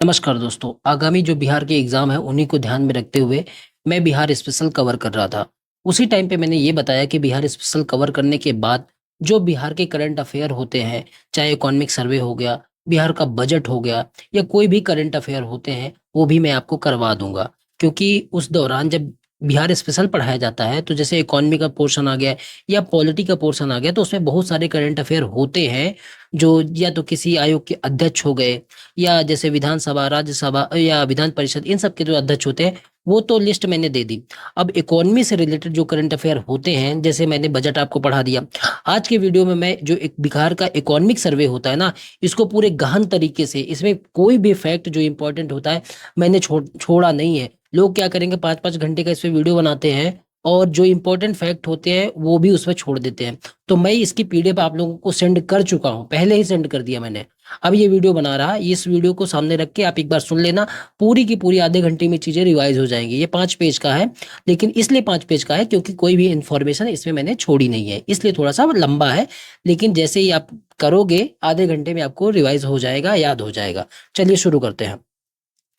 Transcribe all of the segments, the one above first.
नमस्कार दोस्तों, आगामी जो बिहार के एग्ज़ाम है उन्हीं को ध्यान में रखते हुए मैं बिहार स्पेशल कवर कर रहा था। उसी टाइम पे मैंने ये बताया कि बिहार स्पेशल कवर करने के बाद जो बिहार के करंट अफ़ेयर होते हैं, चाहे इकोनॉमिक सर्वे हो गया, बिहार का बजट हो गया या कोई भी करंट अफ़ेयर होते हैं, वो भी मैं आपको करवा दूँगा। क्योंकि उस दौरान जब बिहार स्पेशल पढ़ाया जाता है, तो जैसे इकोनॉमी का पोर्शन आ गया या पॉलिटी का पोर्शन आ गया, तो उसमें बहुत सारे करंट अफ़ेयर होते हैं, जो या तो किसी आयोग के अध्यक्ष हो गए या जैसे विधानसभा, राज्यसभा या विधान परिषद इन सब के जो अध्यक्ष होते हैं, वो तो लिस्ट मैंने दे दी। अब इकोनॉमी से रिलेटेड जो करंट अफेयर होते हैं, जैसे मैंने बजट आपको पढ़ा दिया। आज के वीडियो में मैं जो एक बिहार का इकोनॉमिक सर्वे होता है ना, इसको पूरे गहन तरीके से इसमें कोई भी फैक्ट जो इंपॉर्टेंट होता है, मैंने छोड़ा नहीं है। लोग क्या करेंगे 5-5 घंटे का इस पे वीडियो बनाते हैं और जो इंपॉर्टेंट फैक्ट होते हैं, वो भी उसमें छोड़ देते हैं। तो मैं इसकी पीडीएफ आप लोगों को सेंड कर चुका हूँ, पहले ही सेंड कर दिया मैंने। अब ये वीडियो बना रहा, इस वीडियो को सामने रख के आप एक बार सुन लेना, पूरी की पूरी आधे घंटे में चीजें रिवाइज हो जाएंगी। ये 5 पेज का है, लेकिन इसलिए 5 पेज का है क्योंकि कोई भी इंफॉर्मेशन इसमें मैंने छोड़ी नहीं है, इसलिए थोड़ा सा लंबा है। लेकिन जैसे ही आप करोगे आधे घंटे में आपको रिवाइज हो जाएगा, याद हो जाएगा। चलिए शुरू करते हैं।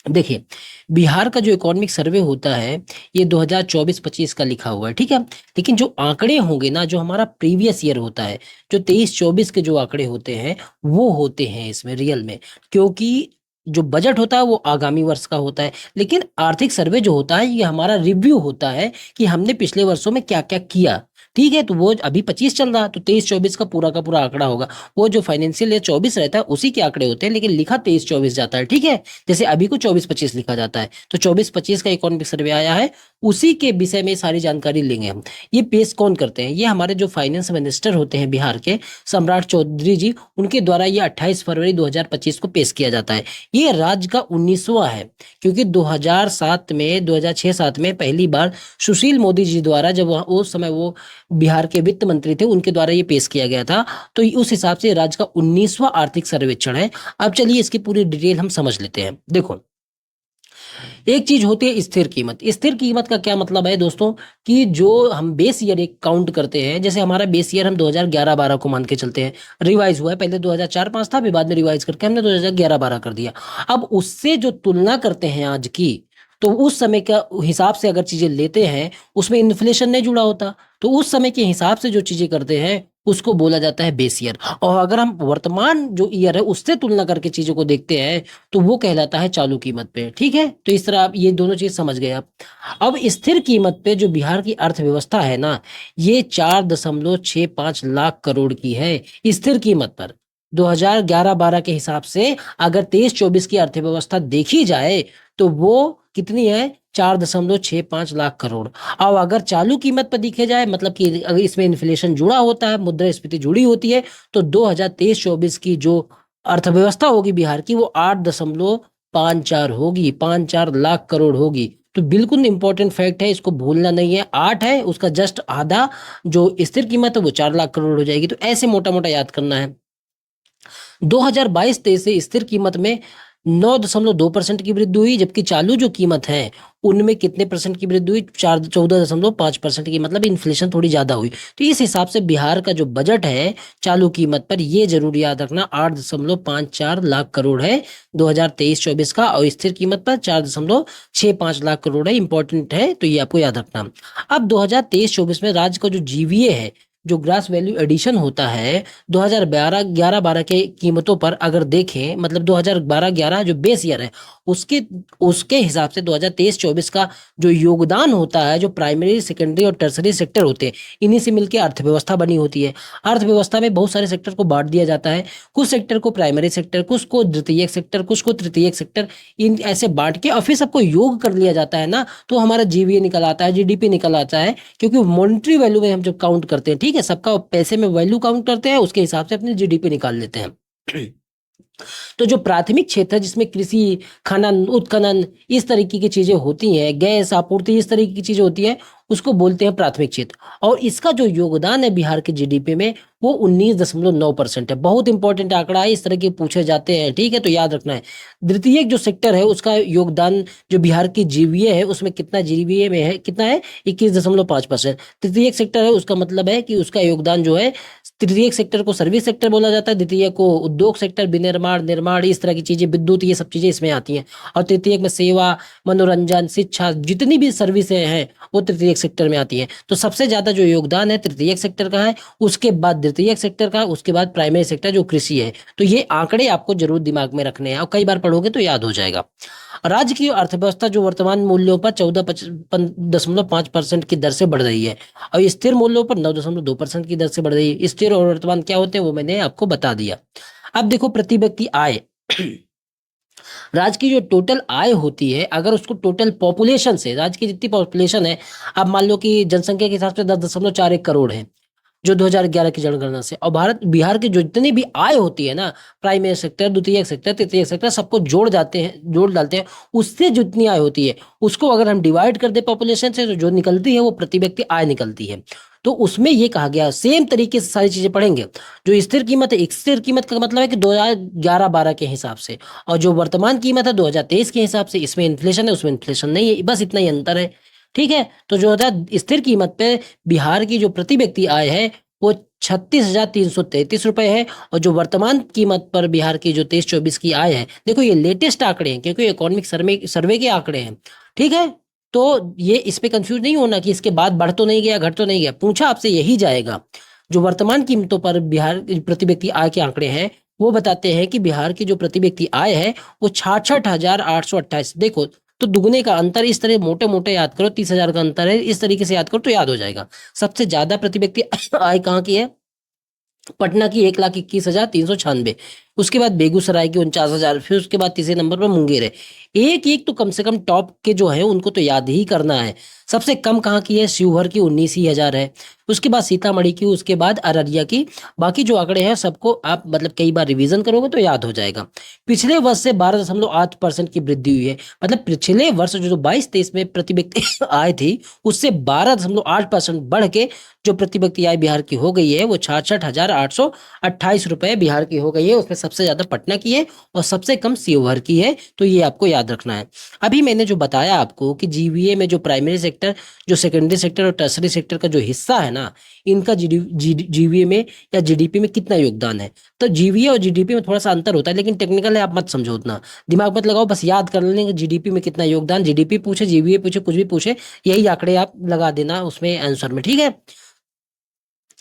देखिए, बिहार का जो इकोनॉमिक सर्वे होता है, ये 2024-25 का लिखा हुआ है, ठीक है। लेकिन जो आंकड़े होंगे ना, जो हमारा प्रीवियस ईयर होता है, जो 23-24 के जो आंकड़े होते हैं, वो होते हैं इसमें रियल में। क्योंकि जो बजट होता है वो आगामी वर्ष का होता है, लेकिन आर्थिक सर्वे जो होता है ये हमारा रिव्यू होता है कि हमने पिछले वर्षों में क्या क्या किया। ठीक है, तो वो अभी 25 चल रहा है, तो 23-24 का पूरा आंकड़ा होगा। वो जो फाइनेंशियल ईयर 24 रहता है उसी के आंकड़े होते हैं, लेकिन लिखा 23-24 जाता है, ठीक है। जैसे अभी को 24-25 लिखा जाता है, तो 24-25 का इकोनॉमिक सर्वे आया है, उसी के विषय में सारी जानकारी लेंगे हम। ये पेश कौन करते हैं? ये हमारे जो फाइनेंस मिनिस्टर होते हैं बिहार के, सम्राट चौधरी जी, उनके द्वारा ये 28 फरवरी 2025 को पेश किया जाता है। ये राज्य का 19वां है, क्योंकि 2006-7 में पहली बार सुशील मोदी जी द्वारा, जब उस समय वो बिहार के वित्त मंत्री थे, उनके द्वारा ये पेश किया गया था। तो उस हिसाब से राज्य का 19वां आर्थिक सर्वेक्षण है। अब चलिए इसकी पूरी डिटेल हम समझ लेते हैं। देखो, एक चीज होती है स्थिर कीमत। स्थिर कीमत का क्या मतलब है दोस्तों, कि जो हम बेस ईयर एक काउंट करते हैं, जैसे हमारा बेस ईयर हम 2011-12 को मान के चलते हैं, रिवाइज हुआ है, पहले 2004-5 था, फिर बाद में रिवाइज करके हमने 2011-12 कर दिया। अब उससे जो तुलना करते हैं आज की, तो उस समय का हिसाब से अगर चीजें लेते हैं, उसमें इन्फ्लेशन नहीं जुड़ा होता, तो उस समय के हिसाब से जो चीजें करते हैं उसको बोला जाता है बेस ईयर। और अगर हम वर्तमान जो ईयर है उससे तुलना करके चीजों को देखते हैं, तो वो कहलाता है चालू कीमत पे। ठीक है, तो इस तरह आप ये दोनों चीज समझ गए आप। अब स्थिर कीमत पे जो बिहार की अर्थव्यवस्था है ना, ये 4.65 लाख करोड़ की है स्थिर कीमत पर। 2011-12 के हिसाब से अगर 23-24 की अर्थव्यवस्था देखी जाए, तो वो कितनी है? 4.65 लाख करोड़। अब अगर चालू कीमत पर देखे जाए, मतलब कि अगर इसमें इन्फ्लेशन जुड़ा होता है, मुद्रास्फीति जुड़ी होती है, तो 2023-24 की जो अर्थव्यवस्था होगी बिहार की, वो 8.54 होगी, 5-4 लाख करोड़ होगी। तो बिल्कुल इंपॉर्टेंट फैक्ट है, इसको भूलना नहीं है। 8 है, उसका जस्ट आधा जो स्थिर कीमत है वो 4 लाख करोड़ हो जाएगी। तो ऐसे मोटा मोटा याद करना है। 2022-23 से स्थिर कीमत में 9.2% की वृद्धि हुई, जबकि चालू जो कीमत है उनमें कितने परसेंट की वृद्धि हुई? 14.5% की, मतलब इन्फ्लेशन थोड़ी ज्यादा हुई। तो इस हिसाब से बिहार का जो बजट है चालू कीमत पर, ये जरूर याद रखना, 8.54 लाख करोड़ है 2023-24 का, और स्थिर कीमत पर 4.65 लाख करोड़ है। इंपॉर्टेंट है, तो ये आपको याद रखना। अब 2023-24 में राज्य का जो जीवीए है, जो ग्रास वैल्यू एडिशन होता है, 2011-12 के कीमतों पर अगर देखें, मतलब 2012-11 जो बेस ईयर है, उसके उसके हिसाब से 2023-24 का जो योगदान होता है, जो प्राइमरी, सेकेंडरी और टर्सरी सेक्टर होते हैं, इन्हीं से मिलकर अर्थव्यवस्था बनी होती है। अर्थव्यवस्था में बहुत सारे सेक्टर को बांट दिया जाता है, कुछ सेक्टर को प्राइमरी सेक्टर, कुछ को द्वितीयक सेक्टर, कुछ को तृतीयक सेक्टर, इन ऐसे बांट के और फिर सबको योग कर लिया जाता है ना, तो हमारा जीवीए निकल आता है, जीडीपी निकल आता है। क्योंकि मॉनेटरी वैल्यू में हम जब काउंट करते हैं, ठीक है, सबका पैसे में वैल्यू काउंट करते हैं, उसके हिसाब से अपनी जीडीपी निकाल लेते हैं। तो जो प्राथमिक क्षेत्र है, जिसमें कृषि, खनन, उत्खनन, इस तरीके की चीजें होती हैं, गैस आपूर्ति, इस तरीके की चीजें होती हैं, उसको बोलते हैं प्राथमिक क्षेत्र। और इसका जो योगदान है बिहार के जीडीपी में, वो 19.9% है। बहुत इंपॉर्टेंट आंकड़ा है, इस तरह के पूछे जाते हैं, ठीक है, तो याद रखना है। द्वितीयक जो सेक्टर है उसका योगदान जो बिहार की जीवीए है उसमें कितना, जीवीए में है कितना है, 21.5%। तृतीयक सेक्टर है उसका मतलब है कि उसका योगदान जो है, तृतीयक सेक्टर को सर्विस सेक्टर बोला जाता है, द्वितीय को उद्योग सेक्टर, विनिर्माण, निर्माण, इस तरह की चीजें, विद्युत, ये सब चीजें इसमें आती हैं। और तृतीयक में सेवा, मनोरंजन, शिक्षा, जितनी भी सर्विसें हैं वो तृतीयक सेक्टर में आती हैं। तो सबसे ज्यादा जो योगदान है तृतीयक सेक्टर का है, उसके बाद द्वितीयक सेक्टर का, उसके बाद प्राइमरी सेक्टर जो कृषि है। तो ये आंकड़े आपको जरूर दिमाग में रखने हैं और कई बार पढ़ोगे तो याद हो जाएगा। राज्य की अर्थव्यवस्था जो वर्तमान मूल्यों पर 14.5% की दर से बढ़ रही है और स्थिर मूल्यों पर 9.2% की दर से बढ़ रही है। स्थिर और वर्तमान क्या होते हैं वो मैंने आपको बता दिया। अब देखो प्रति व्यक्ति आय। राज्य की जो टोटल आय होती है, अगर उसको टोटल पॉपुलेशन से, राज्य की जितनी पॉपुलेशन है, अब मान लो कि जनसंख्या के हिसाब से 10.41 करोड़ है जो 2011 की जनगणना से, और बिहार की जो जितनी भी आय होती है ना, प्राइमरी सेक्टर, द्वितीयक सेक्टर, तृतीयक सेक्टर, सबको जोड़ डालते हैं, उससे जितनी आय होती है उसको अगर हम डिवाइड कर दे पॉपुलेशन से, तो जो निकलती है वो प्रति व्यक्ति आय निकलती है। तो उसमें ये कहा गया, सेम तरीके से सारी चीजें पढ़ेंगे। जो स्थिर कीमत है, स्थिर कीमत का मतलब है कि 2011-12 के हिसाब से, और जो वर्तमान कीमत है 2023 के हिसाब से, इसमें इन्फ्लेशन है उसमें इन्फ्लेशन नहीं है, बस इतना ही अंतर है, ठीक है। तो जो होता है स्थिर कीमत पे बिहार की जो प्रति व्यक्ति आय है वो 36,333 रुपए है, और जो वर्तमान कीमत पर बिहार की जो 23-24 की आय है, देखो ये लेटेस्ट आंकड़े हैं क्योंकि इकोनॉमिक सर्वे के आंकड़े हैं, ठीक है। तो ये इस पे कंफ्यूज नहीं होना कि इसके बाद बढ़ तो नहीं गया, घट तो नहीं गया, पूछा आपसे यही जाएगा। जो वर्तमान कीमतों पर बिहार की प्रति व्यक्ति आय के आंकड़े हैं वो बताते हैं कि बिहार की जो प्रति व्यक्ति आय है वो 66,828। देखो, तो दुगने का अंतर, इस तरह मोटे मोटे याद करो, 30,000 का अंतर है, इस तरीके से याद करो तो याद हो जाएगा। सबसे ज्यादा प्रति व्यक्ति आय कहाँ की है? पटना की 1,21,396। उसके बाद बेगूसराय की 49,000, फिर उसके बाद तीसरे नंबर पर मुंगेर है। एक एक तो कम से कम टॉप के जो है उनको तो याद ही करना है। सबसे कम कहाँ की है? शिवहर की 19,000 है। उसके बाद सीतामढ़ी की, उसके बाद अररिया की। बाकी जो आंकड़े हैं सबको आप मतलब कई बार रिवीजन करोगे तो याद हो जाएगा। पिछले वर्ष से 12.8% की वृद्धि हुई है। मतलब पिछले वर्ष जो 22-23 में प्रति व्यक्ति आय थी उससे 12.8% बढ़ के जो प्रति व्यक्ति आय बिहार की हो गई है वो 66,828 रुपए बिहार की हो गई है। उसमें सबसे ज्यादा पटना की है और सबसे कम शिवहर की है, तो ये आपको याद रखना है। अभी मैंने जो बताया आपको कि जीवीए में जो प्राइमरी सेक्टर, जो सेकेंडरी सेक्टर और टर्सरी सेक्टर का जो हिस्सा है ना, इनका जीवीए में या जीडीपी में कितना योगदान है। तो जीवीए और जीडीपी में थोड़ा सा अंतर होता है, लेकिन टेक्निकल है, आप मत समझो उतना, दिमाग मत लगाओ, बस याद कर लेंगे जीडीपी में कितना योगदान। जीडीपी पूछे, जीवीए पूछे, कुछ भी पूछे, यही आंकड़े आप लगा देना उसमें आंसर में, ठीक है।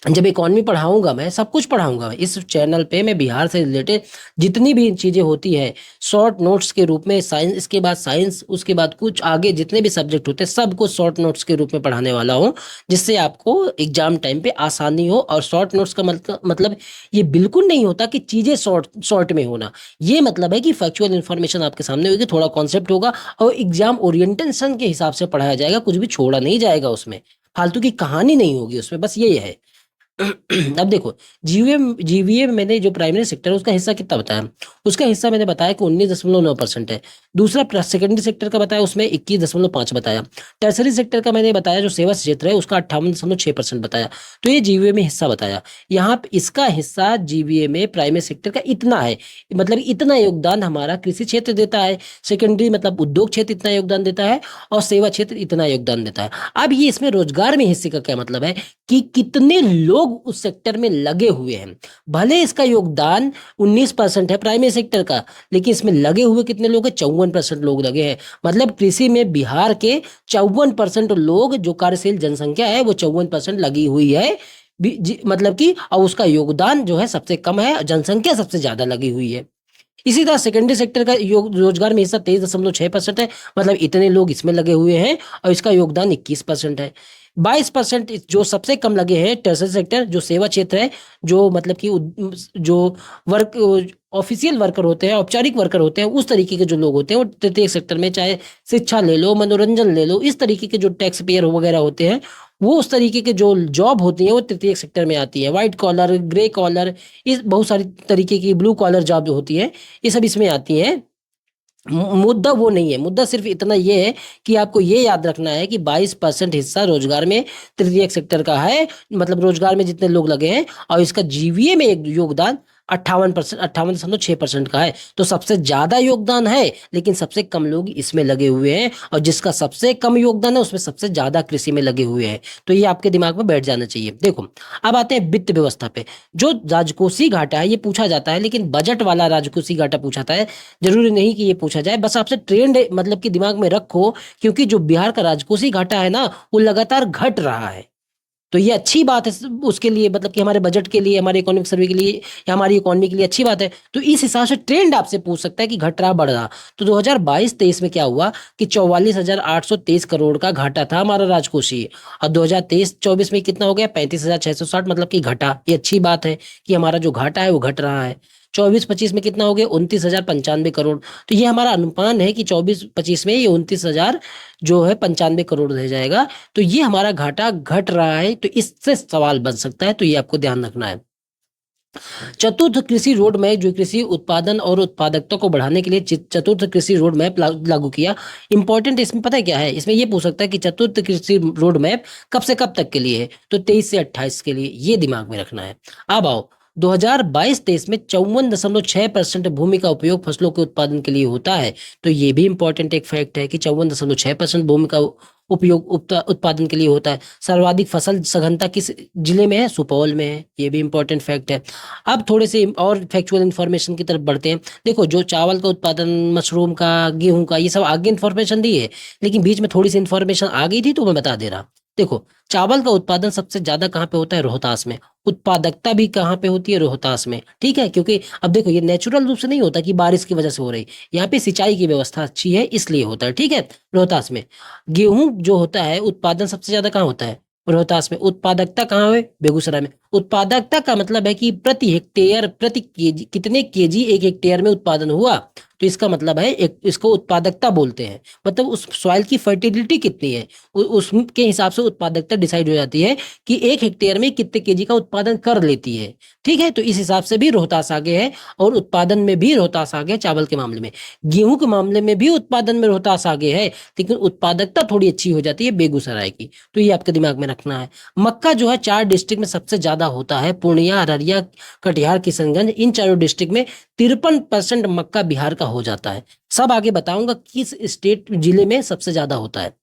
जब इकोनॉमी पढ़ाऊंगा, मैं सब कुछ पढ़ाऊंगा, मैं इस चैनल पे मैं बिहार से रिलेटेड जितनी भी चीजें होती है शॉर्ट नोट्स के रूप में, साइंस, इसके बाद साइंस, उसके बाद कुछ आगे जितने भी सब्जेक्ट होते हैं सबको शॉर्ट नोट्स के रूप में पढ़ाने वाला हूँ, जिससे आपको एग्जाम टाइम पे आसानी हो। और शॉर्ट नोट्स का मतलब ये बिल्कुल नहीं होता कि चीजें शॉर्ट शॉर्ट में होना, ये मतलब है कि फैक्चुअल इन्फॉर्मेशन आपके सामने होगी, थोड़ा कॉन्सेप्ट होगा और एग्जाम ओरिएंटेशन के हिसाब से पढ़ाया जाएगा, कुछ भी छोड़ा नहीं जाएगा उसमें, फालतू की कहानी नहीं होगी उसमें, बस ये है। अब देखो, जीवीए में मैंने जो प्राइमरी सेक्टर है उसका हिस्सा कितना बताया, उसका हिस्सा मैंने बताया कि 19.9% है। दूसरा सेकेंडरी सेक्टर का बताया, उसमें 21.5 बताया। टर्सरी सेक्टर का मैंने बताया जो सेवा क्षेत्र है उसका 58.6% बताया। तो ये जीवीए में हिस्सा बताया। यहाँ पे इसका हिस्सा जीवीए में प्राइमरी सेक्टर का इतना है, मतलब इतना योगदान हमारा कृषि क्षेत्र देता है, सेकेंडरी मतलब उद्योग क्षेत्र इतना योगदान देता है, और सेवा क्षेत्र इतना योगदान देता है। अब ये इसमें रोजगार में हिस्से का क्या मतलब है कि कितने लोग उस सेक्टर में लगे हुए हैं। भले इसका योगदान 19% है प्राइमरी सेक्टर का, लेकिन इसमें लगे हुए कितने लोग हैं? 54% लोग लगे हैं। मतलब कृषि में बिहार के 54% लोग, जो कार्यशील जनसंख्या है वो 54% लगी हुई है, मतलब कि, और उसका योगदान जो है सबसे कम है, जनसंख्या सबसे ज्यादा लगी हुई है। इसी तरह सेकेंडरी सेक्टर का रोजगार में हिस्सा 23.6% है, मतलब इतने लोग इसमें लगे हुए हैं और इसका योगदान 21% है। 22% जो सबसे कम लगे हैं टर्सरी सेक्टर, जो सेवा क्षेत्र है, जो मतलब कि जो वर्क ऑफिशियल वर्कर होते हैं, औपचारिक वर्कर होते हैं, उस तरीके के जो लोग होते हैं वो तृतीय सेक्टर में, चाहे शिक्षा ले लो, मनोरंजन ले लो, इस तरीके के जो टैक्स पेयर वगैरह होते हैं, वो उस तरीके के जो जॉब होती है वो तृतीय सेक्टर में आती है। व्हाइट कॉलर, ग्रे कॉलर, इस बहुत सारी तरीके की ब्लू कॉलर जॉब जो होती है ये सब इसमें आती हैं मुद्दा वो नहीं है, मुद्दा सिर्फ इतना ये है कि आपको ये याद रखना है कि 22% हिस्सा रोजगार में तृतीयक सेक्टर का है, मतलब रोजगार में जितने लोग लगे हैं, और इसका जीवीए में एक योगदान 58%, 58.6% का है। तो सबसे ज्यादा योगदान है, लेकिन सबसे कम लोग इसमें लगे हुए हैं, और जिसका सबसे कम योगदान है उसमें सबसे ज्यादा कृषि में लगे हुए हैं। तो ये आपके दिमाग में बैठ जाना चाहिए। देखो, अब आते हैं वित्त व्यवस्था पे। जो राजकोषीय घाटा है ये पूछा जाता है, लेकिन बजट वाला राजकोषीय घाटा पूछा जाता है, जरूरी नहीं कि ये पूछा जाए। बस आपसे ट्रेंड मतलब कि दिमाग में रखो, क्योंकि जो बिहार का राजकोषीय घाटा है ना, वो लगातार घट रहा है। तो ये अच्छी बात है उसके लिए, मतलब कि हमारे बजट के लिए, हमारे इकोनॉमिक सर्वे के लिए, या हमारी इकोनॉमी के लिए अच्छी बात है। तो इस हिसाब से ट्रेंड आपसे पूछ सकता है कि घट रहा बढ़ रहा। तो 2022-23 में क्या हुआ कि 44,823 करोड़ का घाटा था हमारा राजकोषीय, और 2023-24 में कितना हो गया, 35,660, मतलब कि घटा। ये अच्छी बात है कि हमारा जो घाटा है वो घट रहा है। 24-25 में कितना हो गया, 29,095 करोड़। तो ये हमारा अनुमान है कि 24-25 में ये 29,000 जो है 95 करोड़ रह जाएगा। तो ये हमारा घाटा घट रहा है, तो इससे सवाल बन सकता है, तो ये आपको ध्यान रखना है। चतुर्थ कृषि रोड मैप, जो कृषि उत्पादन और उत्पादकता को बढ़ाने के लिए चतुर्थ कृषि रोड मैप लागू किया। इंपॉर्टेंट इसमें पता है क्या है, इसमें ये पूछ सकता है कि चतुर्थ कृषि रोड मैप कब से कब तक के लिए है, तो 23 से 28 के लिए, ये दिमाग में रखना है। अब आओ, 2022-23 में 54.6% भूमि का उपयोग फसलों के उत्पादन के लिए होता है। तो ये भी इंपॉर्टेंट एक फैक्ट है कि 54.6% भूमि का उपयोग उत्पादन के लिए होता है। सर्वाधिक फसल सघनता किस जिले में है, सुपौल में है। ये भी इंपॉर्टेंट फैक्ट है। अब थोड़े से और फैक्चुअल इन्फॉर्मेशन की तरफ बढ़ते हैं। देखो, जो चावल का उत्पादन, मशरूम का, गेहूं का, ये सब आगे इन्फॉर्मेशन दी है, लेकिन बीच में थोड़ी सी इन्फॉर्मेशन आ गई थी तो मैं बता दे रहा। देखो, चावल का उत्पादन सबसे ज्यादा कहाँ पे होता है, रोहतास में। उत्पादकता भी कहाँ पे होती है, रोहतास में। ठीक है, क्योंकि अब देखो, ये नेचुरल रूप से नहीं होता कि बारिश की वजह से हो रही, यहाँ पे सिंचाई की व्यवस्था अच्छी है इसलिए होता है। ठीक है, रोहतास में। गेहूं जो होता है उत्पादन सबसे ज्यादा कहाँ होता है, रोहतास में। उत्पादकता कहाँ है, बेगूसराय में। उत्पादकता का मतलब है कि प्रति हेक्टेयर, प्रति केजी, कितने केजी एक हेक्टेयर में उत्पादन हुआ, तो इसका मतलब है, एक इसको उत्पादकता बोलते हैं। मतलब उस सॉइल की फर्टिलिटी कितनी है, उसके हिसाब से उत्पादकता डिसाइड हो जाती है कि एक हेक्टेयर में कितने केजी का उत्पादन कर लेती है। ठीक है, तो इस हिसाब से भी रोहतास आगे है, और उत्पादन में भी रोहतास आगे है चावल के मामले में। गेहूं के मामले में भी उत्पादन में रोहतास आगे है, लेकिन उत्पादकता थोड़ी अच्छी हो जाती है बेगूसराय की। तो ये आपके दिमाग में रखना है। मक्का जो है 4 डिस्ट्रिक्ट में सबसे ज्यादा होता है, पूर्णिया, अररिया, कटिहार, किशनगंज, इन चारों डिस्ट्रिक्ट में 53% मक्का बिहार का हो जाता है। सब आगे बताऊंगा किस स्टेट जिले में सबसे ज्यादा होता है।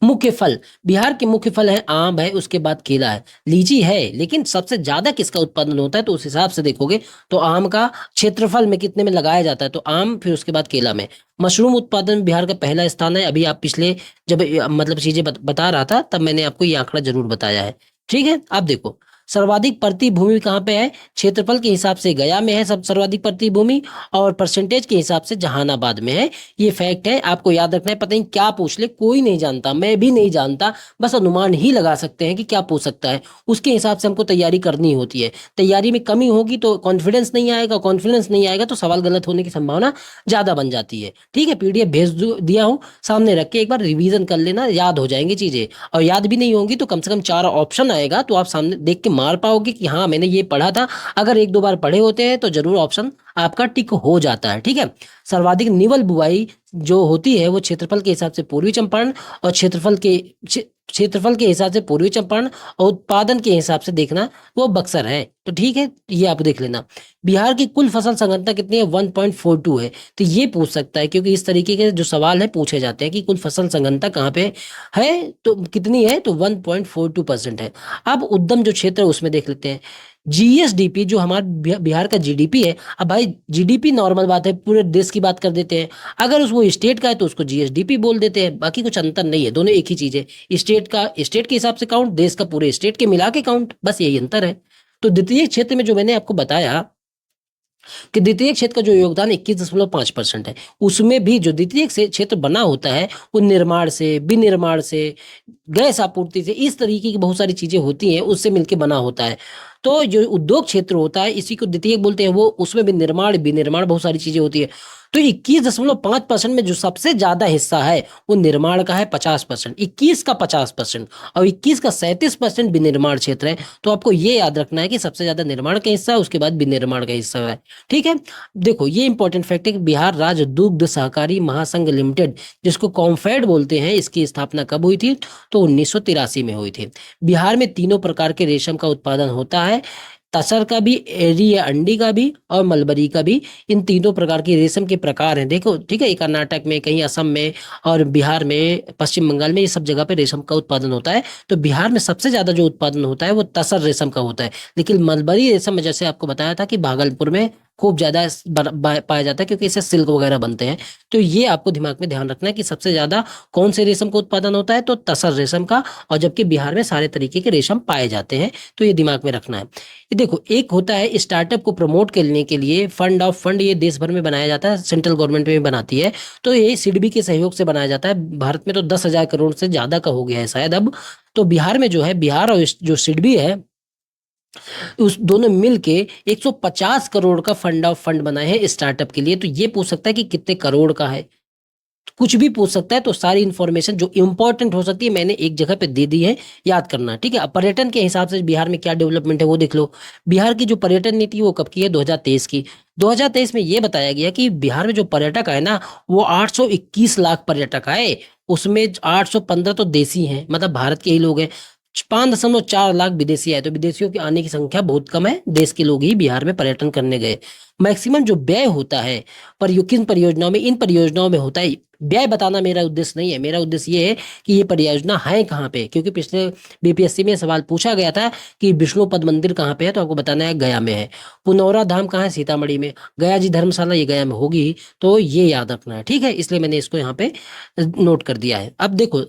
मुख्य फल, बिहार के मुख्य फल है आम है, उसके बाद केला है, लीची है, लेकिन सबसे ज्यादा किसका उत्पादन होता है, तो उस हिसाब से देखोगे तो आम का क्षेत्रफल में कितने में लगाया जाता है, तो आम, फिर उसके बाद केला में। मशरूम उत्पादन में बिहार का पहला स्थान है। अभी आप पिछले जब मतलब चीजें बता रहा था तब मैंने आपको ये आंकड़ा जरूर बताया है। ठीक है, अब देखो, सर्वाधिक प्रति भूमि कहाँ पे है, क्षेत्रफल के हिसाब से गया में है सब सर्वाधिक प्रति भूमि, और परसेंटेज के हिसाब से जहानाबाद में है। ये फैक्ट है, आपको याद रखना है। पता नहीं क्या पूछ ले, कोई नहीं जानता, मैं भी नहीं जानता, बस अनुमान ही लगा सकते हैं कि क्या पूछ सकता है। उसके हिसाब से हमको तैयारी करनी होती है। तैयारी में कमी होगी तो कॉन्फिडेंस नहीं आएगा, कॉन्फिडेंस नहीं आएगा तो सवाल गलत होने की संभावना ज्यादा बन जाती है। ठीक है, पीडीएफ भेज दिया हूँ, सामने रख के एक बार रिवीजन कर लेना, याद हो जाएंगी चीजें। और याद भी नहीं होंगी तो कम से कम 4 ऑप्शन आएगा, तो आप सामने देख के मार पाओगे कि हाँ मैंने ये पढ़ा था। अगर 1-2 बार पढ़े होते हैं तो जरूर ऑप्शन आपका टिक हो जाता है। ठीक है, सर्वाधिक निवल बुआई जो होती है वो क्षेत्रफल के हिसाब से पूर्वी चंपारण, और क्षेत्रफल के हिसाब से पूर्वी चंपारण, और उत्पादन के हिसाब से देखना वो बक्सर है। तो ठीक है, ये आप देख लेना। बिहार की कुल फसल संघनता कितनी है, 1.42 है। तो ये पूछ सकता है, क्योंकि इस तरीके के जो सवाल है पूछे जाते हैं कि कुल फसल संघनता कहाँ पे है, तो कितनी है, तो 1.42% है। अब उद्यम जो क्षेत्र है उसमें देख लेते हैं। जीएसडीपी जो हमारा बिहार का जीडीपी है। अब भाई जीडीपी नॉर्मल बात है, पूरे देश की बात कर देते हैं। अगर वो स्टेट का है तो उसको जीएसडीपी बोल देते हैं, बाकी कुछ अंतर नहीं है, दोनों एक ही चीज है। स्टेट का स्टेट के हिसाब से काउंट, देश का पूरे स्टेट के मिला के काउंट, बस यही अंतर है। तो द्वितीय क्षेत्र में जो मैंने आपको बताया कि द्वितीय क्षेत्र का जो योगदान 21.5% है, उसमें भी जो द्वितीय क्षेत्र बना होता है वो निर्माण से, विनिर्माण से, गैस आपूर्ति से, इस तरीके की बहुत सारी चीजें होती हैं, उससे मिलकर बना होता है। तो जो उद्योग क्षेत्र होता है इसी को द्वितीयक बोलते हैं। वो उसमें भी निर्माण विनिर्माण बहुत सारी चीजें होती है। तो 21.5% में जो सबसे ज्यादा हिस्सा है वो निर्माण का है 50%, 21 का 50% और 21 का 37% विनिर्माण क्षेत्र है। तो आपको ये याद रखना है कि सबसे ज्यादा निर्माण का हिस्सा है, उसके बाद विनिर्माण का हिस्सा है। ठीक है, देखो ये इंपॉर्टेंट फैक्ट है कि बिहार राज्य दुग्ध सहकारी महासंघ लिमिटेड, जिसको कॉम्फेड बोलते हैं, इसकी स्थापना कब हुई थी? तो 1983 में हुई थी। बिहार में तीनों प्रकार के रेशम का उत्पादन होता है, तसर का भी, एरी या अंडी का भी और मलबरी का भी। इन तीनों प्रकार की रेशम के प्रकार हैं, देखो ठीक है, ये कर्नाटक में, कहीं असम में और बिहार में, पश्चिम बंगाल में, ये सब जगह पे रेशम का उत्पादन होता है। तो बिहार में सबसे ज्यादा जो उत्पादन होता है वो तसर रेशम का होता है, लेकिन मलबरी रेशम में जैसे आपको बताया था कि भागलपुर में खूब ज्यादा पाया जाता है, क्योंकि इससे सिल्क वगैरह बनते हैं। तो ये आपको दिमाग में ध्यान रखना है कि सबसे ज्यादा कौन से रेशम का उत्पादन होता है, तो तसर रेशम का, और जबकि बिहार में सारे तरीके के रेशम पाए जाते हैं। तो ये दिमाग में रखना है। ये देखो, एक होता है स्टार्टअप को प्रमोट करने के लिए फंड ऑफ फंड, ये देश भर में बनाया जाता है, सेंट्रल गवर्नमेंट में भी बनाती है। तो ये सिडबी के सहयोग से बनाया जाता है। भारत में तो 10,000 करोड़ से ज्यादा का हो गया है शायद अब। तो बिहार में जो है, बिहार और जो सिडबी है, उस दोनों मिलके 150 करोड़ का फंड ऑफ फंड बनाए हैं स्टार्टअप के लिए। तो ये पूछ सकता है कि कितने करोड़ का है, कुछ भी पूछ सकता है। तो सारी इंफॉर्मेशन जो इंपॉर्टेंट हो सकती है मैंने एक जगह पे दे दी है, याद करना। ठीक है, अब पर्यटन के हिसाब से बिहार में क्या डेवलपमेंट है वो देख लो। बिहार की जो पर्यटन नीति वो कब की है? 2023 की। 2023 में ये बताया गया कि बिहार में जो पर्यटक आए ना, वो 821 लाख पर्यटक आए। उसमें 815 तो देसी हैं, मतलब भारत के ही लोग हैं। 5.4 लाख विदेशी आए। तो विदेशियों की आने की संख्या बहुत कम है, देश के लोग ही बिहार में पर्यटन करने गए। मैक्सिमम जो व्यय होता है किन परियोजनाओं में, इन परियोजनाओं में होता है। व्यय बताना मेरा उद्देश्य नहीं है, मेरा उद्देश्य ये है कि ये परियोजना है कहाँ पे, क्योंकि पिछले बीपीएससी में सवाल पूछा गया था कि विष्णु पद मंदिर कहाँ पे है, तो आपको बताना है गया में है। पुनौरा धाम कहाँ है? सीतामढ़ी में। गया जी धर्मशाला, ये गया में होगी। तो ये याद रखना है, ठीक है, इसलिए मैंने इसको यहाँ पे नोट कर दिया है। अब देखो,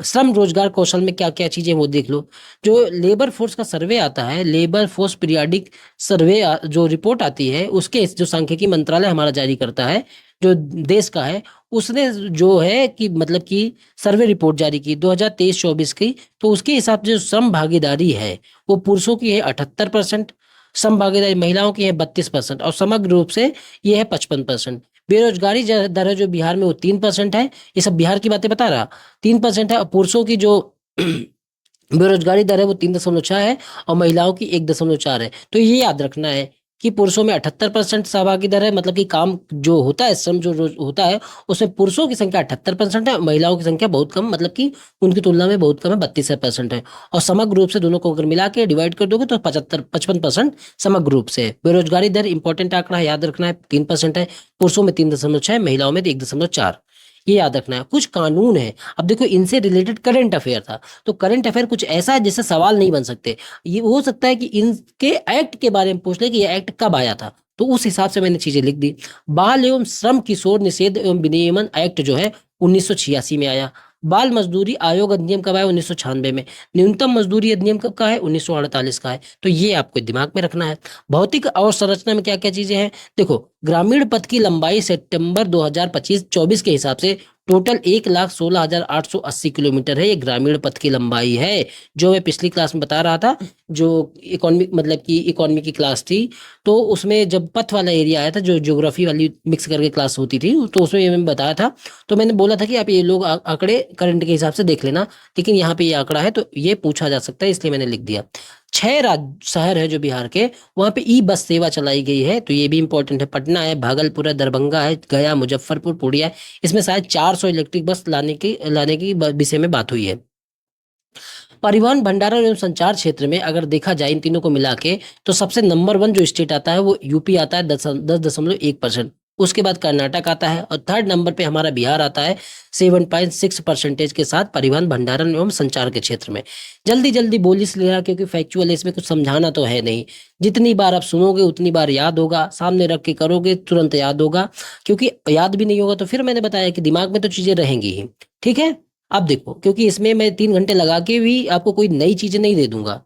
श्रम रोजगार कौशल में क्या क्या चीजें वो देख लो। जो लेबर फोर्स का सर्वे आता है, लेबर फोर्स पीरियाडिक सर्वे, जो रिपोर्ट आती है, उसके जो सांख्यिकी मंत्रालय हमारा जारी करता है, जो देश का है, उसने जो है कि मतलब कि सर्वे रिपोर्ट जारी की 2023-24 की। तो उसके हिसाब से जो श्रम भागीदारी है वो पुरुषों की है 78%, श्रम भागीदारी महिलाओं की है 32%, और समग्र रूप से ये है 55%। बेरोजगारी दर है जो बिहार में वो 3% है। ये सब बिहार की बातें बता रहा, 3% है। और पुरुषों की जो बेरोजगारी दर है वो 3.6 है, और महिलाओं की 1.4 है। तो ये याद रखना है कि पुरुषों में 78% सहभागी दर है, मतलब कि काम जो होता है, श्रम जो रोज होता है, उसमें पुरुषों की संख्या 78% है, महिलाओं की संख्या बहुत कम, मतलब कि उनकी तुलना में बहुत कम है, 32% है। और समग्र रूप से दोनों को अगर मिला के डिवाइड कर दोगे तो 55% समग्र रूप से है। बेरोजगारी दर इंपॉर्टेंट आंकड़ा है, याद रखना है, 3% है। पुरुषों में 3.6, महिलाओं में 1.4, ये याद रखना है। कुछ कानून है, अब देखो इनसे रिलेटेड करंट अफेयर था। तो करंट अफेयर कुछ ऐसा है जिससे सवाल नहीं बन सकते। ये हो सकता है कि इनके एक्ट के बारे में पूछ ले कि ये एक्ट कब आया था, तो उस हिसाब से मैंने चीजें लिख दी। बाल एवं श्रम किशोर निषेध एवं विनियमन एक्ट जो है 1986 में आया। बाल मजदूरी आयोग अधिनियम कब आया? 1996 में। न्यूनतम मजदूरी अधिनियम कब का है? 1948 का है। तो ये आपको दिमाग में रखना है। भौतिक अवसंरचना में क्या क्या चीजें हैं, देखो, ग्रामीण पथ की लंबाई सितंबर 2025-24 के हिसाब से टोटल 1,16,880 किलोमीटर है। ये ग्रामीण पथ की लंबाई है, जो मैं पिछली क्लास में बता रहा था, जो इकोनॉमिक मतलब कि इकोनॉमी की क्लास थी। तो उसमें जब पथ वाला एरिया आया था, जो ज्योग्राफी वाली मिक्स करके क्लास होती थी, तो उसमें ये मैंने बताया था। तो मैंने बोला था कि आप ये लोग आंकड़े करंट के हिसाब से देख लेना, लेकिन यहाँ पे ये आंकड़ा है तो ये पूछा जा सकता है, इसलिए मैंने लिख दिया। 6 राज्य शहर है जो बिहार के, वहां पे ई बस सेवा चलाई गई है। तो ये भी इंपॉर्टेंट है। पटना है, भागलपुर है, दरभंगा है, गया, मुजफ्फरपुर, पूर्णिया है। इसमें शायद 400 इलेक्ट्रिक बस लाने की विषय में बात हुई है। परिवहन भंडारण एवं संचार क्षेत्र में अगर देखा जाए इन तीनों को मिला के, तो सबसे नंबर 1 जो स्टेट आता है वो यूपी आता है, 10.1%। उसके बाद कर्नाटक आता है, और थर्ड नंबर पे हमारा बिहार आता है 7.6% के साथ परिवहन भंडारण एवं संचार के क्षेत्र में। जल्दी जल्दी बोल इसलिए रहा क्योंकि फैक्चुअल है, इसमें कुछ समझाना तो है नहीं। जितनी बार आप सुनोगे उतनी बार याद होगा, सामने रख के करोगे तुरंत याद होगा, क्योंकि याद भी नहीं होगा तो फिर मैंने बताया कि दिमाग में तो चीजें रहेंगी ही। ठीक है, अब देखो, क्योंकि इसमें मैं 3 घंटे लगा के भी आपको कोई नई चीजें नहीं दे दूंगा,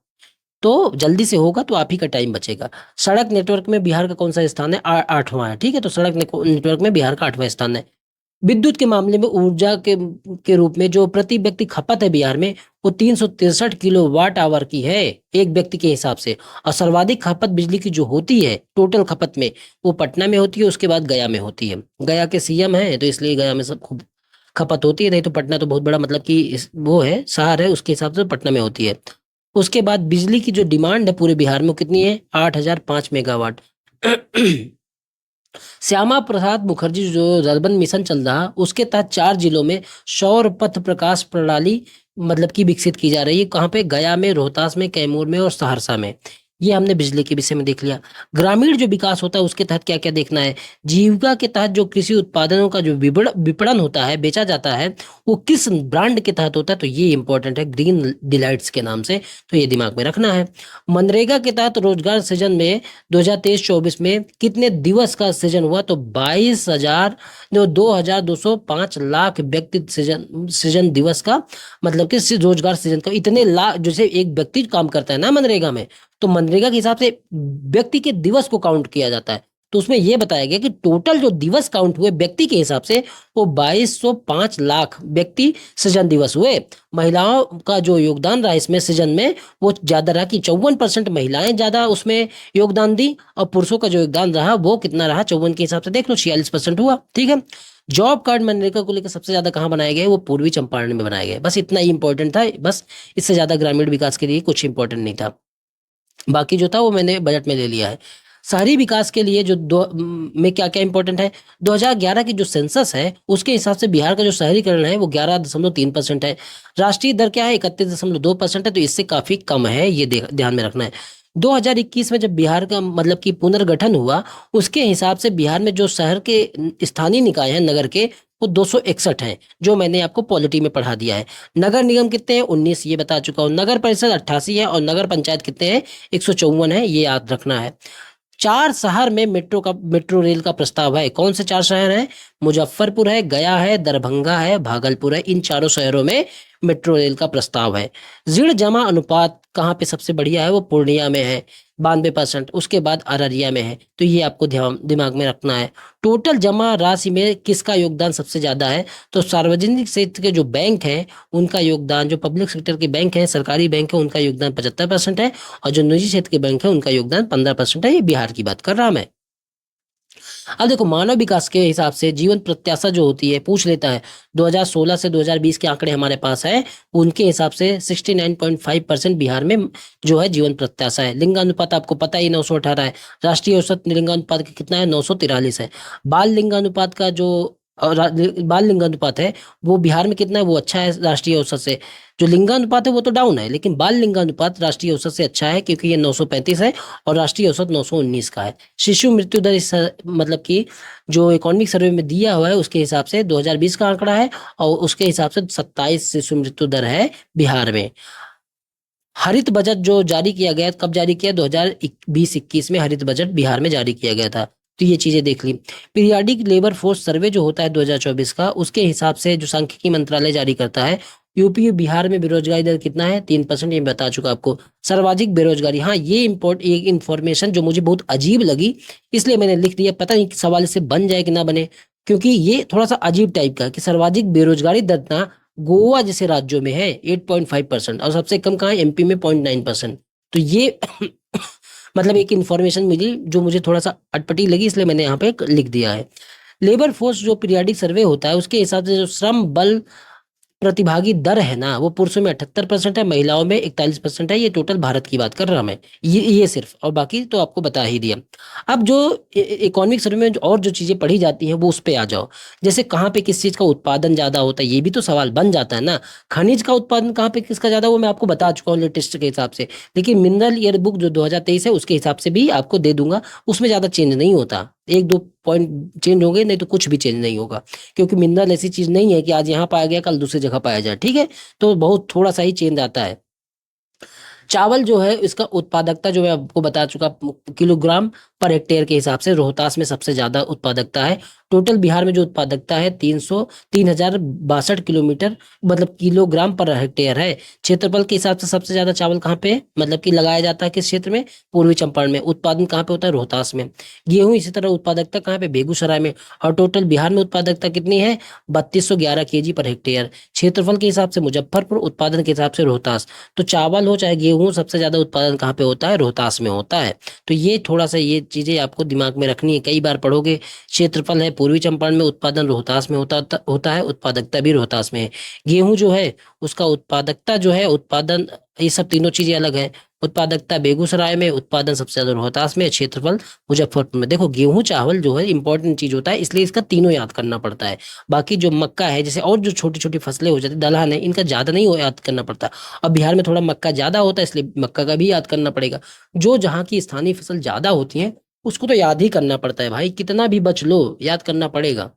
तो जल्दी से होगा तो आप ही का टाइम बचेगा। सड़क नेटवर्क में बिहार का कौन सा स्थान है? 8वां है। ठीक है, तो सड़क नेटवर्क में बिहार का 8वां स्थान है। विद्युत के मामले में ऊर्जा के रूप में जो प्रति व्यक्ति खपत है बिहार में, वो 363 किलोवाट आवर की है एक व्यक्ति के हिसाब से। और सर्वाधिक खपत बिजली की जो होती है टोटल खपत में, वो पटना में होती है, उसके बाद गया में होती है। गया के सीएम है तो इसलिए गया में सब खूब खपत होती है, नहीं तो पटना तो बहुत बड़ा मतलब कि वो है, शहर है, उसके हिसाब से पटना में होती है। उसके बाद बिजली की जो डिमांड है पूरे बिहार में, वो कितनी है? 8,005 मेगावाट। श्यामा प्रसाद मुखर्जी जो अर्बन मिशन चल रहा, उसके तहत 4 जिलों में सौर पथ प्रकाश प्रणाली मतलब की विकसित की जा रही है। कहाँ पे? गया में, रोहतास में, कैमूर में और सहरसा में। ये हमने बिजली के विषय में देख लिया। ग्रामीण जो विकास होता है उसके तहत क्या क्या देखना है? जीविका के तहत जो कृषि उत्पादनों का जो विपणन होता है, बेचा जाता है, वो किस ब्रांड के तहत होता है? तो ये इंपॉर्टेंट है, ग्रीन डिलाइट्स के नाम से, तो ये दिमाग में रखना है। मनरेगा के तहत रोजगार सृजन में 2023-24 में कितने दिवस का सृजन हुआ? तो 22,205 लाख व्यक्ति सृजन सृजन दिवस का मतलब कि रोजगार सृजन का इतने लाख, जैसे एक व्यक्ति काम करता है ना मनरेगा में, तो मनरेगा के हिसाब से व्यक्ति के दिवस को काउंट किया जाता है। तो उसमें यह बताया गया कि टोटल जो दिवस काउंट हुए व्यक्ति के हिसाब से, वो 2205 लाख व्यक्ति सृजन दिवस हुए। महिलाओं का जो योगदान रहा इसमें सृजन में, वो ज्यादा रहा कि 54% महिलाएं ज्यादा उसमें योगदान दी, और पुरुषों का जो योगदान रहा वो कितना रहा? 54 के हिसाब से देख लो, 46% हुआ। ठीक है। जॉब कार्ड मनरेगा को लेकर सबसे ज्यादा कहाँ बनाए गए? वो पूर्वी चंपारण में बनाए गए। बस इतना ही इंपॉर्टेंट था, बस इससे ज्यादा ग्रामीण विकास के लिए कुछ इंपॉर्टेंट नहीं था। बाकी जो था वो मैंने बजट में ले लिया है। शहरी विकास के लिए जो में क्या क्या इंपॉर्टेंट है? 2011 की जो सेंसस है उसके हिसाब से बिहार का जो शहरीकरण है वो 11.3% है। राष्ट्रीय दर क्या है? 31.2% है, तो इससे काफी कम है, ये ध्यान में रखना है। 2021 में जब बिहार का मतलब कि पुनर्गठन हुआ, उसके हिसाब से बिहार में जो शहर के स्थानीय निकाय हैं नगर के, वो 261 हैं, जो मैंने आपको पॉलिटी में पढ़ा दिया है। नगर निगम कितने हैं? 19, ये बता चुका हूँ। नगर परिषद 88 है, और नगर पंचायत कितने हैं? 154 है, ये याद रखना है। 4 शहर में मेट्रो रेल का प्रस्ताव है। कौन से 4 शहर हैं? मुजफ्फरपुर है, गया है, दरभंगा है, भागलपुर है। इन चारों शहरों में मेट्रो रेल का प्रस्ताव है। ऋण जमा अनुपात कहाँ पे सबसे बढ़िया है? वो पूर्णिया में है, 92%। उसके बाद अररिया में है, तो ये आपको दिमाग में रखना है। टोटल जमा राशि में किसका योगदान सबसे ज्यादा है? तो सार्वजनिक क्षेत्र के जो बैंक हैं उनका योगदान, जो पब्लिक सेक्टर के बैंक हैं, सरकारी बैंक है, उनका योगदान 75% है, और जो निजी क्षेत्र के बैंक है उनका योगदान 15% है। ये बिहार की बात कर रहा मैं। अब देखो, मानव विकास के हिसाब से जीवन प्रत्याशा जो होती है, पूछ लेता है। 2016 से 2020 के आंकड़े हमारे पास है, उनके हिसाब से 69.5% बिहार में जो है जीवन प्रत्याशा है। लिंगानुपात आपको पता ही 918 है। राष्ट्रीय औसत लिंगानुपात कितना है? 943 है। बाल लिंगानुपात का जो बाल लिंगानुपात है वो बिहार में कितना है? वो अच्छा है राष्ट्रीय औसत से। जो लिंगानुपात है वो तो डाउन है, लेकिन बाल लिंगानुपात राष्ट्रीय औसत से अच्छा है, क्योंकि ये 935 है और राष्ट्रीय औसत 919 का है। शिशु मृत्यु दर इस मतलब कि जो इकोनॉमिक सर्वे में दिया हुआ है उसके हिसाब से 2020 का आंकड़ा है, और उसके हिसाब से 27 शिशु मृत्यु दर है बिहार में। हरित बजट जो जारी किया गया, कब जारी किया? 2020-21 में हरित बजट बिहार में जारी किया गया था। तो ये चीजें देख ली। पीरियाडिक लेबर फोर्स सर्वे जो होता है 2024 का, उसके हिसाब से जो सांख्यिकी मंत्रालय जारी करता है, यूपी बिहार में बेरोजगारी दर कितना है? 3%, ये बता चुका आपको। सर्वाधिक बेरोजगारी, हाँ ये एक इंफॉर्मेशन जो मुझे बहुत अजीब लगी, इसलिए मैंने लिख दिया। पता नहीं सवाल इससे बन जाए कि ना बने, क्योंकि ये थोड़ा सा अजीब टाइप का है कि सर्वाधिक बेरोजगारी दर ना गोवा जैसे राज्यों में है 8.5%, और सबसे कम कहाँ है? एमपी में 0.9%। तो ये मतलब एक इंफॉर्मेशन मिली जो मुझे थोड़ा सा अटपटी लगी, इसलिए मैंने यहाँ पे लिख दिया है। लेबर फोर्स जो पीरियाडिक सर्वे होता है उसके हिसाब से जो श्रम बल प्रतिभागी दर है ना, वो पुरुषों में 78% है, महिलाओं में 41% है। ये टोटल भारत की बात कर रहा मैं, ये सिर्फ, और बाकी तो आपको बता ही दिया। अब जो इकोनॉमिक सर्वे में और जो चीजें पढ़ी जाती हैं वो उस पे आ जाओ। जैसे कहाँ पे किस चीज का उत्पादन ज्यादा होता है, ये भी तो सवाल बन जाता है ना। खनिज का उत्पादन कहाँ पे किसका ज्यादा, वो मैं आपको बता चुका हूँ लेटेस्ट के हिसाब से। लेकिन मिनरल ईयर बुक जो 2023 है उसके हिसाब से भी आपको दे दूंगा, उसमें ज्यादा चेंज नहीं होता। 1-2 पॉइंट चेंज होंगे, नहीं तो कुछ भी चेंज नहीं होगा, क्योंकि मिनरल ऐसी चीज नहीं है कि आज यहाँ पाया गया कल दूसरी जगह पाया जाए। ठीक है, तो बहुत थोड़ा सा ही चेंज आता है। चावल जो है इसका उत्पादकता जो मैं आपको बता चुका, किलोग्राम पर हेक्टेयर के हिसाब से रोहतास में सबसे ज्यादा उत्पादकता है। टोटल बिहार में जो उत्पादकता है 3,062 किलोमीटर मतलब किलोग्राम पर हेक्टेयर है। क्षेत्रफल के हिसाब से सबसे ज्यादा चावल कहाँ पे मतलब कि लगाया जाता है, किस क्षेत्र में? पूर्वी चंपारण में। उत्पादन कहाँ पे होता है? रोहतास में। गेहूं इसी तरह उत्पादकता कहाँ पे? बेगूसराय में। और टोटल बिहार में उत्पादकता कितनी है? 3211 केजी पर हेक्टेयर। क्षेत्रफल के हिसाब से मुजफ्फरपुर, उत्पादन के हिसाब से रोहतास। तो चावल हो चाहे गेहूं, सबसे ज्यादा उत्पादन कहाँ पे होता है? रोहतास में होता है। तो ये थोड़ा सा ये चीजें आपको दिमाग में रखनी है, कई बार पढ़ोगे। क्षेत्रफल है पूर्वी चंपारण में, उत्पादन रोहतास में होता है, उत्पादकता भी रोहतास में है। गेहूं जो है उसका उत्पादकता जो है, उत्पादन, ये सब तीनों चीजें अलग है। उत्पादकता बेगूसराय में, उत्पादन सबसे ज्यादा रोहतास में, क्षेत्रफल मुजफ्फरपुर में। देखो गेहूं चावल जो है इंपॉर्टेंट चीज होता है, इसलिए इसका तीनों याद करना पड़ता है। बाकी जो मक्का है जैसे, और जो छोटी छोटी फसलें हो जाती है, दलहन है, इनका ज्यादा नहीं याद करना पड़ता। अब बिहार में थोड़ा मक्का ज्यादा होता है, इसलिए मक्का का भी याद करना पड़ेगा। जो जहाँ की स्थानीय फसल ज्यादा होती है उसको तो याद ही करना पड़ता है भाई, कितना भी बच लो याद करना पड़ेगा।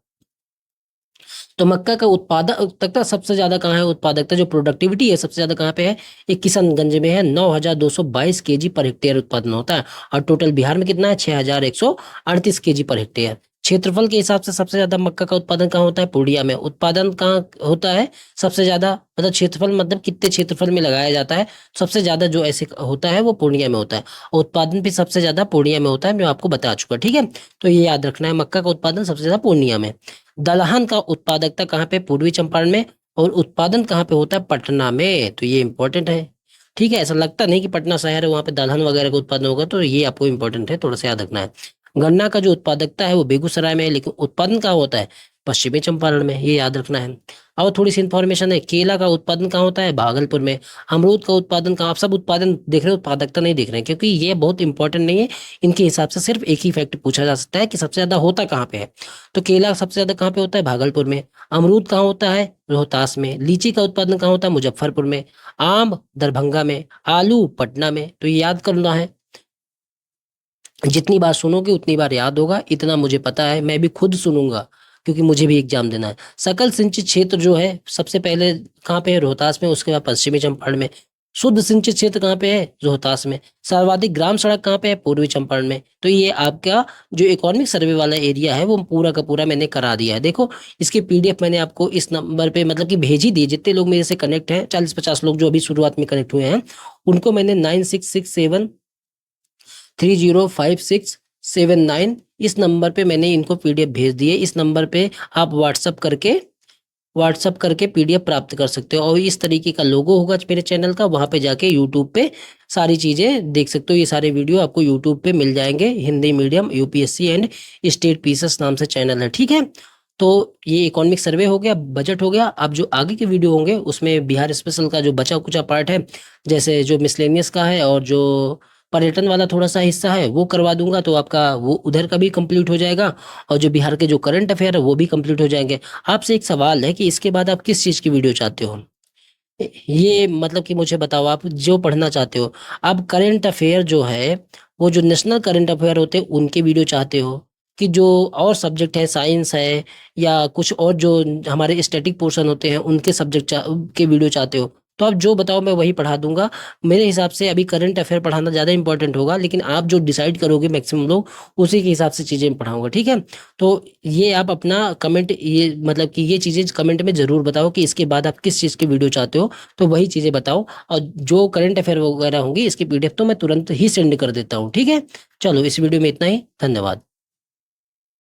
तो मक्का का उत्पादकता सबसे ज्यादा कहाँ है? उत्पादकता जो प्रोडक्टिविटी है सबसे ज्यादा कहाँ पे है? ये किशनगंज में है। 9,222 केजी पर हेक्टेयर उत्पादन होता है। और टोटल बिहार में कितना है? 6,138 केजी पर हेक्टेयर। क्षेत्रफल के हिसाब से सबसे ज्यादा मक्का का उत्पादन कहाँ होता है? पूर्णिया में। उत्पादन कहाँ होता है सबसे ज्यादा? मतलब क्षेत्रफल, मतलब कितने क्षेत्रफल में लगाया जाता है, सबसे ज्यादा जो ऐसे होता है वो पूर्णिया में होता है। उत्पादन भी सबसे ज्यादा पूर्णिया में होता है, मैं आपको बता चुका, ठीक है। तो ये याद रखना है, मक्का का उत्पादन सबसे ज्यादा पूर्णिया में। दलहन का उत्पादकता कहाँ पे? पूर्वी चंपारण में। और उत्पादन कहाँ पे होता है? पटना में। तो ये इंपॉर्टेंट है, ठीक है। ऐसा लगता नहीं कि पटना शहर है वहां पे दलहन वगैरह का उत्पादन होगा, तो ये आपको इंपॉर्टेंट है, थोड़ा सा याद रखना है। गन्ना का जो उत्पादकता है वो बेगूसराय में है, लेकिन उत्पादन कहाँ होता है? पश्चिमी चंपारण में, ये याद रखना है। और थोड़ी सी इंफॉर्मेशन है, केला का उत्पादन कहाँ होता है? भागलपुर में। अमरूद का उत्पादन कहाँ? आप सब उत्पादन देख रहे हो, उत्पादकता नहीं देख रहे हैं, क्योंकि ये बहुत इंपॉर्टेंट नहीं है। इनके हिसाब से सिर्फ एक ही फैक्ट पूछा जा सकता है कि सबसे ज्यादा होता कहाँ पे है। तो केला सबसे ज्यादा कहाँ पे होता है? भागलपुर में। अमरूद कहाँ होता है? रोहतास में। लीची का उत्पादन कहाँ होता है? मुजफ्फरपुर में। आम दरभंगा में। आलू पटना में। तो ये याद करना है, जितनी बार सुनोगे उतनी बार याद होगा, इतना मुझे पता है, मैं भी खुद सुनूंगा क्योंकि मुझे भी एग्जाम देना है। सकल सिंचित क्षेत्र जो है सबसे पहले कहाँ पे है? रोहतास में। उसके बाद पश्चिमी चंपारण में। शुद्ध सिंचित क्षेत्र कहाँ पे है? रोहतास में। सर्वाधिक ग्राम सड़क कहाँ पे है? पूर्वी चंपारण में। तो ये आपका जो इकोनॉमिक सर्वे वाला एरिया है वो पूरा का पूरा मैंने करा दिया है। देखो इसकी पीडीएफ मैंने आपको इस नंबर पे मतलब कि भेज ही दी। जितने लोग मेरे से कनेक्ट हैं, 40-50 लोग जो अभी शुरुआत में कनेक्ट हुए हैं, उनको मैंने 9667305679 इस नंबर पे मैंने इनको पीडीएफ भेज दिए। इस नंबर पे आप व्हाट्सअप करके पीडीएफ प्राप्त कर सकते हो। और इस तरीके का लोगो होगा मेरे चैनल का, वहां पे जाके यूट्यूब पे सारी चीजें देख सकते हो। ये सारे वीडियो आपको यूट्यूब पे मिल जाएंगे। Hindi medium UPSC and state pieces नाम से चैनल है, ठीक है। तो ये इकोनॉमिक सर्वे हो गया, बजट हो गया। अब जो आगे के वीडियो होंगे उसमें बिहार स्पेशल का जो बचा कुचा पार्ट है, जैसे जो मिसलेनियस का है और जो पर्यटन वाला थोड़ा सा हिस्सा है वो करवा दूंगा, तो आपका वो उधर का भी कंप्लीट हो जाएगा। और जो बिहार के जो करंट अफेयर है वो भी कंप्लीट हो जाएंगे। आपसे एक सवाल है कि इसके बाद आप किस चीज़ की वीडियो चाहते हो? ये मतलब कि मुझे बताओ आप जो पढ़ना चाहते हो। अब करंट अफेयर जो है, वो जो नेशनल करंट अफेयर होते हैं उनके वीडियो चाहते हो, कि जो और सब्जेक्ट है, साइंस है या कुछ और जो हमारे स्टैटिक पोर्शन होते हैं उनके सब्जेक्ट के वीडियो चाहते हो? तो आप जो बताओ मैं वही पढ़ा दूंगा। मेरे हिसाब से अभी करंट अफेयर पढ़ाना ज़्यादा इंपॉर्टेंट होगा, लेकिन आप जो डिसाइड करोगे मैक्सिमम लोग, उसी के हिसाब से चीज़ें पढ़ाऊंगा, ठीक है। तो ये आप अपना कमेंट, ये मतलब कि ये चीज़ें कमेंट में ज़रूर बताओ कि इसके बाद आप किस चीज़ की वीडियो चाहते हो, तो वही चीज़ें बताओ। और जो करंट अफेयर वगैरह होंगी इसकी पीडीएफ तो मैं तुरंत ही सेंड कर देता हूँ, ठीक है। चलो इस वीडियो में इतना ही, धन्यवाद।